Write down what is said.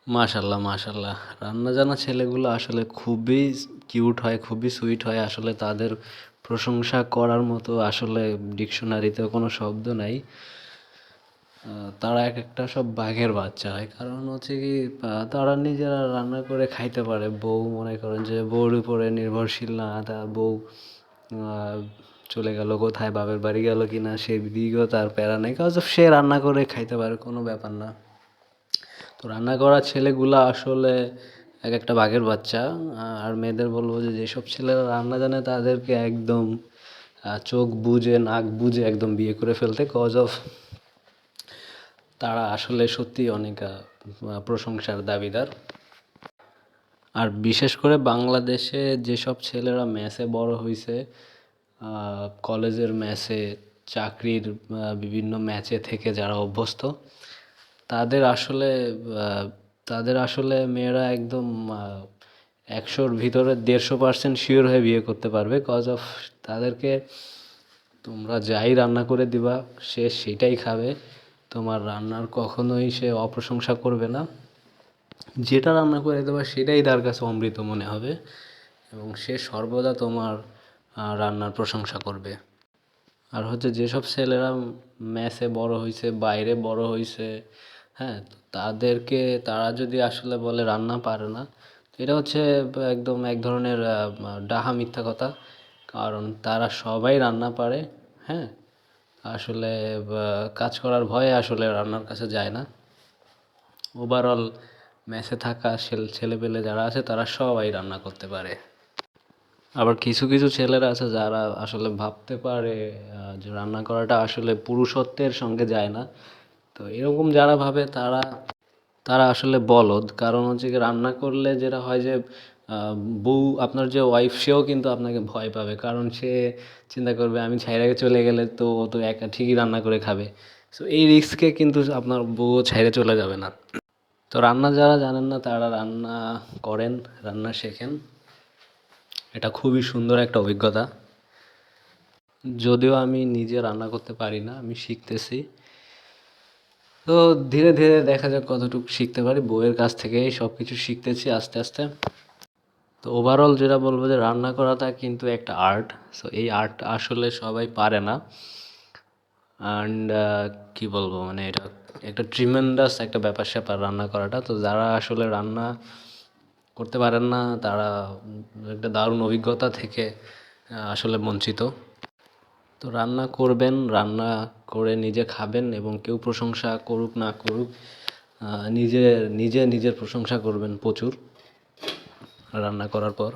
মাশাল্লাহ, মাশাল্লাহ। রান্না জানা ছেলেগুলো আসলে খুবই কিউট হয়, খুবই সুইট হয়। আসলে তাদের প্রশংসা করার মতো আসলে ডিকশনারিতেও কোনো শব্দ নাই। তারা একেকটা সব বাঘের বাচ্চা হয়। কারণ হচ্ছে কি তারা নিজেরা রান্না করে খাইতে পারে। বউ মনে করেন যে বউর উপরে নির্ভরশীল না। বউ আ চলে গেল কোথায়, বাপের বাড়ি গেল কিনা সেদিকেও তার প্যারা নেই। কজ সে রান্না করে খাইতে পারে, কোনো ব্যাপার না। তো রান্না করা ছেলেগুলা আসলে একেকটা বাঘের বাচ্চা। আর মেয়েদের বলবো যে যেসব ছেলেরা রান্না জানে তাদেরকে একদম চোখ বুজে নাক বুজে একদম বিয়ে করে ফেলতে। কজ অফ তারা আসলে সত্যিই অনেক প্রশংসার দাবিদার। আর বিশেষ করে বাংলাদেশে যেসব ছেলেরা মেসে বড় হইছে, কলেজের মেসে, চাকরির বিভিন্ন ম্যাচে থেকে যারা অভ্যস্ত, তাদের আসলে তাদের আসলে মেয়েরা একদম ১০০-র ভিতরে ১৫০% শিওর হয়ে বিয়ে করতে পারবে। কজ অফ তাদেরকে তোমরা যাই রান্না করে দিবা সে সেটাই খাবে। তোমার রান্নার কখনোই সে অপ্রশংসা করবে না। যেটা রান্না করে দেবা সেটাই তার কাছে অমৃত মনে হবে এবং সে সর্বদা তোমার রান্নার প্রশংসা করবে। আর হচ্ছে যেসব ছেলেরা মেসে বড় হইছে, বাইরে বড় হইছে, হ্যাঁ, তো তাদেরকে তারা যদি আসলে বলে রান্না পারে না, তো এটা হচ্ছে একদম এক ধরনের ডাহা মিথ্যা কথা। কারণ তারা সবাই রান্না পারে, হ্যাঁ। আসলে কাজ করার ভয়ে আসলে রান্নার কাছে যায় না। ওভারঅল মেসে থাকা ছেলেপেলে যারা আছে তারা সবাই রান্না করতে পারে। আবার কিছু কিছু ছেলেরা আছে যারা আসলে ভাবতে পারে যে রান্না করাটা আসলে পুরুষত্বের সঙ্গে যায় না। তো এরকম যারা ভাবে তারা তারা আসলে বলদ। কারণ হচ্ছে কি রান্না করলে যেটা হয় যে বউ আপনার যে ওয়াইফ সেও কিন্তু আপনাকে ভয় পাবে। কারণ সে চিন্তা করবে আমি ছাইড়া চলে গেলে তো ও তো একা ঠিকই রান্না করে খাবে। সো এই রিস্কে কিন্তু আপনার বউও ছাইড়া চলে যাবে না। তো রান্না যারা জানেন না তারা রান্না করেন, রান্না শেখেন। এটা খুবই সুন্দর একটা অভিজ্ঞতা। যদিও আমি নিজে রান্না করতে পারি না, আমি শিখতেছি। তো ধীরে ধীরে দেখা যাক কতটুকু শিখতে পারি। বউয়ের কাছ থেকেই সব কিছু শিখতেছি আস্তে আস্তে। তো ওভারঅল যেটা বলবো যে রান্না করাটা কিন্তু একটা আর্ট। সো এই আর্ট আসলে সবাই পারে না। অ্যান্ড কী বলবো, মানে এটা একটা ট্রিমেন্ডাস একটা ব্যাপার স্যাপার রান্না করাটা। তো যারা আসলে রান্না করতে পারেন না তারা একটা দারুণ অভিজ্ঞতা থেকে আসলে বঞ্চিত। তো রান্না করবেন, রান্না করে নিজে খাবেন এবং কেউ প্রশংসা করুক না করুক, নিজে নিজে নিজের প্রশংসা করবেন প্রচুর রান্না করার পর।